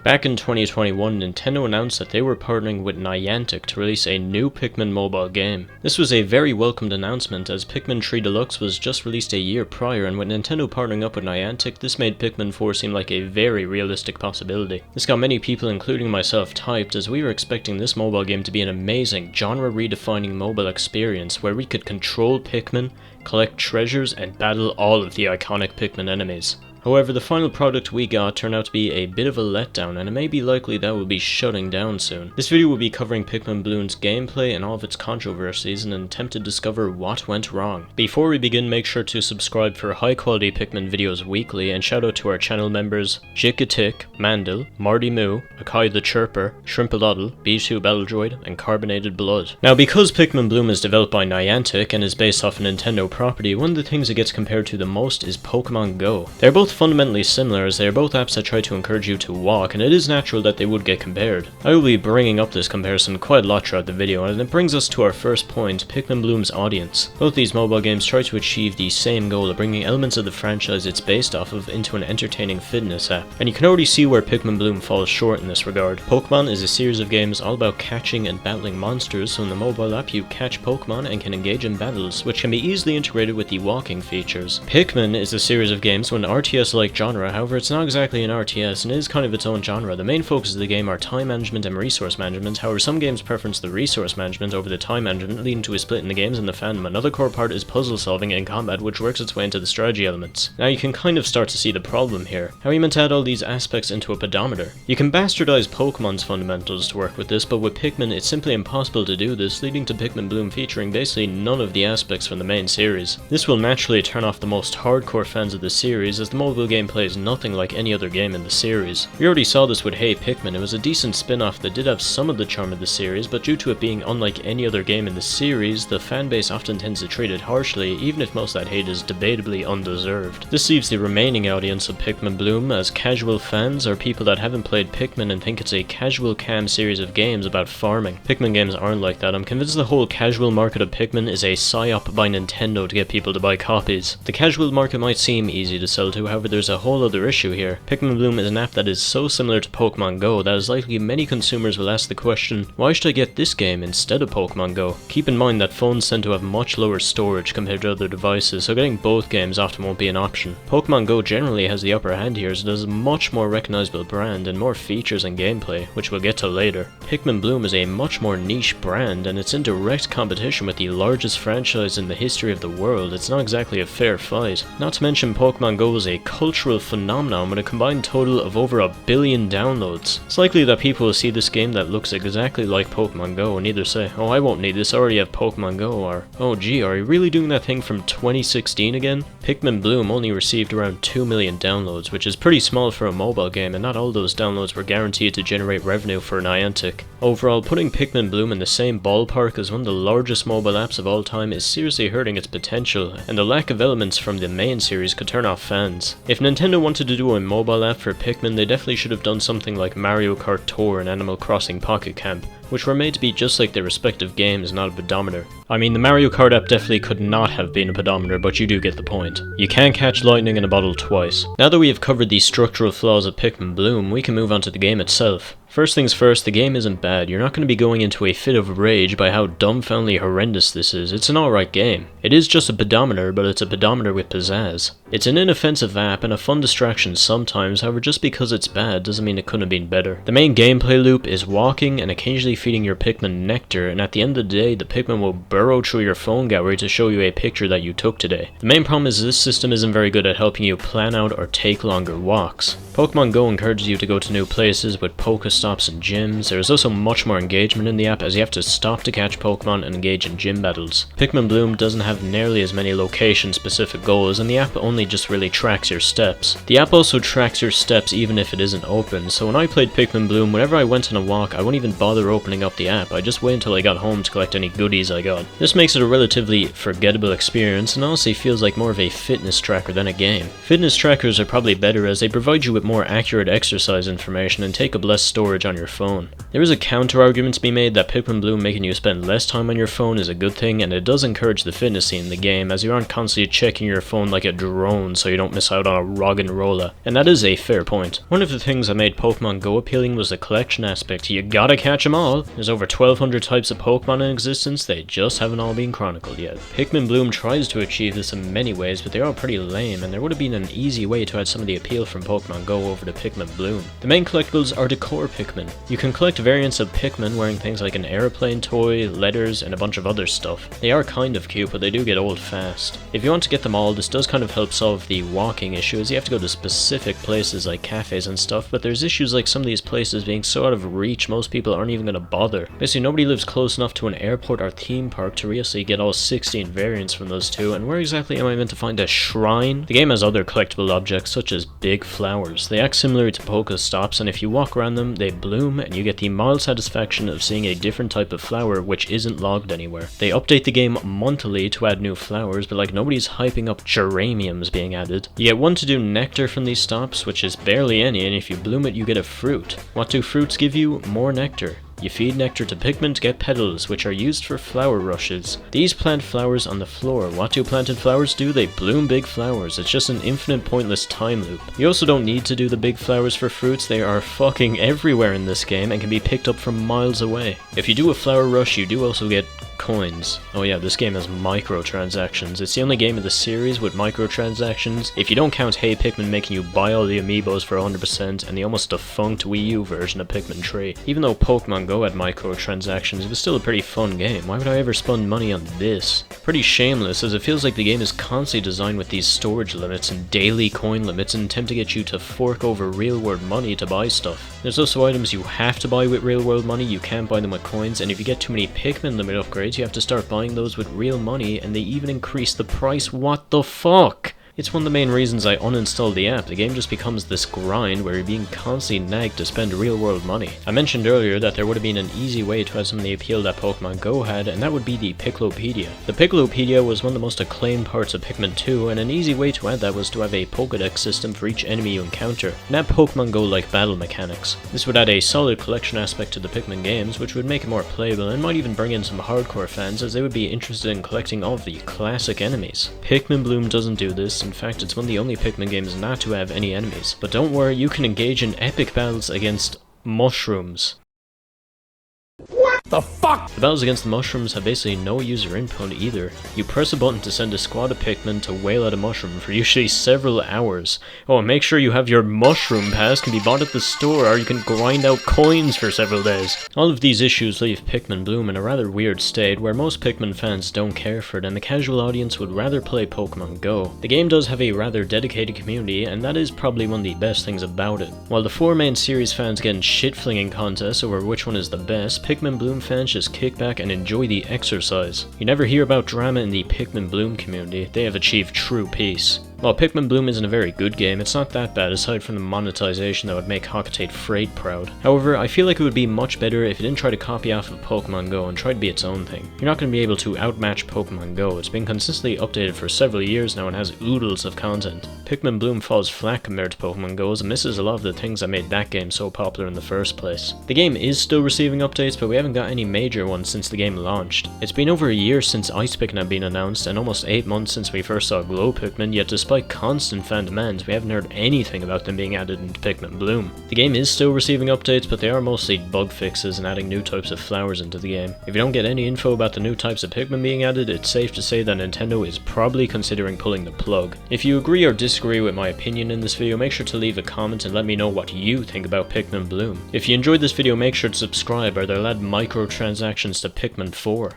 Back in 2021, Nintendo announced that they were partnering with Niantic to release a new Pikmin mobile game. This was a very welcomed announcement, as Pikmin 3 Deluxe was just released a year prior, and with Nintendo partnering up with Niantic, this made Pikmin 4 seem like a very realistic possibility. This got many people, including myself, hyped, as we were expecting this mobile game to be an amazing, genre-redefining mobile experience where we could control Pikmin, collect treasures, and battle all of the iconic Pikmin enemies. However, the final product we got turned out to be a bit of a letdown, and it may be likely that will be shutting down soon. This video will be covering Pikmin Bloom's gameplay and all of its controversies in an attempt to discover what went wrong. Before we begin, make sure to subscribe for high quality Pikmin videos weekly, and shout out to our channel members Jikatik, Mandel, Marty Moo, Akai the Chirper, Shrimpalodle, B2 Battledroid, and Carbonated Blood. Now, because Pikmin Bloom is developed by Niantic and is based off a Nintendo property, one of the things it gets compared to the most is Pokémon Go. They're both fundamentally similar, as they are both apps that try to encourage you to walk, and it is natural that they would get compared. I will be bringing up this comparison quite a lot throughout the video, and it brings us to our first point, Pikmin Bloom's audience. Both these mobile games try to achieve the same goal of bringing elements of the franchise it's based off of into an entertaining fitness app, and you can already see where Pikmin Bloom falls short in this regard. Pokemon is a series of games all about catching and battling monsters, so in the mobile app you catch Pokemon and can engage in battles, which can be easily integrated with the walking features. Pikmin is a series of games with an RTS-like genre, however it's not exactly an RTS and is kind of its own genre. The main focus of the game are time management and resource management, however some games preference the resource management over the time management, leading to a split in the games and the fandom. Another core part is puzzle solving and combat, which works its way into the strategy elements. Now you can kind of start to see the problem here. How are you meant to add all these aspects into a pedometer? You can bastardize Pokemon's fundamentals to work with this, but with Pikmin it's simply impossible to do this, leading to Pikmin Bloom featuring basically none of the aspects from the main series. This will naturally turn off the most hardcore fans of the series, as the mobile game plays nothing like any other game in the series. We already saw this with Hey Pikmin. It was a decent spin-off that did have some of the charm of the series, but due to it being unlike any other game in the series, the fanbase often tends to treat it harshly, even if most of that hate is debatably undeserved. This leaves the remaining audience of Pikmin Bloom as casual fans, or people that haven't played Pikmin and think it's a casual cam series of games about farming. Pikmin games aren't like that. I'm convinced the whole casual market of Pikmin is a psyop by Nintendo to get people to buy copies. The casual market might seem easy to sell to, however there's a whole other issue here. Pikmin Bloom is an app that is so similar to Pokémon Go that is likely many consumers will ask the question, why should I get this game instead of Pokémon Go? Keep in mind that phones tend to have much lower storage compared to other devices, so getting both games often won't be an option. Pokémon Go generally has the upper hand here, as it has a much more recognizable brand and more features and gameplay, which we'll get to later. Pikmin Bloom is a much more niche brand, and it's in direct competition with the largest franchise in the history of the world. It's not exactly a fair fight. Not to mention Pokémon Go is a cultural phenomenon with a combined total of over 1 billion downloads. It's likely that people will see this game that looks exactly like Pokémon Go and either say, oh, I won't need this, I already have Pokémon Go, or oh gee, are you really doing that thing from 2016 again? Pikmin Bloom only received around 2 million downloads, which is pretty small for a mobile game, and not all those downloads were guaranteed to generate revenue for Niantic. Overall, putting Pikmin Bloom in the same ballpark as one of the largest mobile apps of all time is seriously hurting its potential, and the lack of elements from the main series could turn off fans. If Nintendo wanted to do a mobile app for Pikmin, they definitely should have done something like Mario Kart Tour and Animal Crossing Pocket Camp, which were made to be just like their respective games, not a pedometer. I mean, the Mario Kart app definitely could not have been a pedometer, but you do get the point. You can't catch lightning in a bottle twice. Now that we have covered the structural flaws of Pikmin Bloom, we can move on to the game itself. First things first, the game isn't bad. You're not going to be going into a fit of rage by how dumbfoundingly horrendous this is. It's an alright game. It is just a pedometer, but it's a pedometer with pizzazz. It's an inoffensive app and a fun distraction sometimes, however just because it's bad doesn't mean it couldn't have been better. The main gameplay loop is walking and occasionally feeding your Pikmin nectar, and at the end of the day, the Pikmin will burrow through your phone gallery to show you a picture that you took today. The main problem is this system isn't very good at helping you plan out or take longer walks. Pokemon Go encourages you to go to new places with Pokestops and gyms. There is also much more engagement in the app, as you have to stop to catch Pokemon and engage in gym battles. Pikmin Bloom doesn't have nearly as many location-specific goals, and the app only just really tracks your steps. The app also tracks your steps even if it isn't open, so when I played Pikmin Bloom, whenever I went on a walk, I wouldn't even bother opening opening up the app. I just wait until I got home to collect any goodies I got. This makes it a relatively forgettable experience and honestly feels like more of a fitness tracker than a game. Fitness trackers are probably better as they provide you with more accurate exercise information and take up less storage on your phone. There is a counter argument to be made that Pikmin Bloom making you spend less time on your phone is a good thing, and it does encourage the fitness scene in the game as you aren't constantly checking your phone like a drone so you don't miss out on a roggenrola, and that is a fair point. One of the things that made Pokemon Go appealing was the collection aspect. You gotta catch them all. There's over 1200 types of Pokemon in existence, they just haven't all been chronicled yet. Pikmin Bloom tries to achieve this in many ways, but they're all pretty lame, and there would have been an easy way to add some of the appeal from Pokemon Go over to Pikmin Bloom. The main collectibles are decor Pikmin. You can collect variants of Pikmin wearing things like an airplane toy, letters, and a bunch of other stuff. They are kind of cute, but they do get old fast. If you want to get them all, this does kind of help solve the walking issue, as you have to go to specific places like cafes and stuff, but there's issues like some of these places being so out of reach most people aren't even going to bother. Basically, nobody lives close enough to an airport or theme park to really get all 16 variants from those two, and where exactly am I meant to find a shrine? The game has other collectible objects such as big flowers. They act similar to Pokestops, and if you walk around them, they bloom, and you get the mild satisfaction of seeing a different type of flower which isn't logged anywhere. They update the game monthly to add new flowers, but like nobody's hyping up geraniums being added. You get one to do nectar from these stops, which is barely any, and if you bloom it you get a fruit. What do fruits give you? More nectar. You feed nectar to Pikmin to get petals, which are used for flower rushes. These plant flowers on the floor. What do planted flowers do? They bloom big flowers. It's just an infinite pointless time loop. You also don't need to do the big flowers for fruits. They are fucking everywhere in this game and can be picked up from miles away. If you do a flower rush, you do also get coins. Oh yeah, this game has microtransactions. It's the only game of the series with microtransactions. If you don't count Hey Pikmin making you buy all the amiibos for 100% and the almost defunct Wii U version of Pikmin 3. Even though Pokemon Go had microtransactions, it was still a pretty fun game. Why would I ever spend money on this? Pretty shameless, as it feels like the game is constantly designed with these storage limits and daily coin limits and attempt to get you to fork over real world money to buy stuff. There's also items you have to buy with real world money, you can't buy them with coins, and if you get too many Pikmin limit upgrades, you have to start buying those with real money, and they even increase the price. What the fuck? It's one of the main reasons I uninstalled the app. The game just becomes this grind where you're being constantly nagged to spend real world money. I mentioned earlier that there would have been an easy way to have some of the appeal that Pokemon Go had, and that would be the Piccolopedia. The Piccolopedia was one of the most acclaimed parts of Pikmin 2, and an easy way to add that was to have a Pokédex system for each enemy you encounter, and add Pokemon Go like battle mechanics. This would add a solid collection aspect to the Pikmin games, which would make it more playable and might even bring in some hardcore fans as they would be interested in collecting all of the classic enemies. Pikmin Bloom doesn't do this. In fact, it's one of the only Pikmin games not to have any enemies. But don't worry, you can engage in epic battles against mushrooms. What the fuck? The battles against the mushrooms have basically no user input either. You press a button to send a squad of Pikmin to wail at a mushroom for usually several hours. Oh, and make sure you have your mushroom pass, can be bought at the store, or you can grind out coins for several days. All of these issues leave Pikmin Bloom in a rather weird state where most Pikmin fans don't care for it and the casual audience would rather play Pokemon Go. The game does have a rather dedicated community, and that is probably one of the best things about it. While the four main series fans get in shit-flinging contests over which one is the best, Pikmin Bloom fans just kick back and enjoy the exercise. You never hear about drama in the Pikmin Bloom community. They have achieved true peace. While Pikmin Bloom isn't a very good game, it's not that bad aside from the monetization that would make Hocketate Freight proud. However, I feel like it would be much better if it didn't try to copy off of Pokemon Go and try to be its own thing. You're not going to be able to outmatch Pokemon Go. It's been consistently updated for several years now and has oodles of content. Pikmin Bloom falls flat compared to Pokemon Go's and misses a lot of the things that made that game so popular in the first place. The game is still receiving updates, but we haven't got any major ones since the game launched. It's been over a year since Ice Pikmin had been announced and almost 8 months since we first saw Glow Pikmin, yet despite constant fan demands, we haven't heard anything about them being added into Pikmin Bloom. The game is still receiving updates, but they are mostly bug fixes and adding new types of flowers into the game. If you don't get any info about the new types of Pikmin being added, it's safe to say that Nintendo is probably considering pulling the plug. If you agree or disagree with my opinion in this video, make sure to leave a comment and let me know what you think about Pikmin Bloom. If you enjoyed this video, make sure to subscribe, or they'll add microtransactions to Pikmin 4.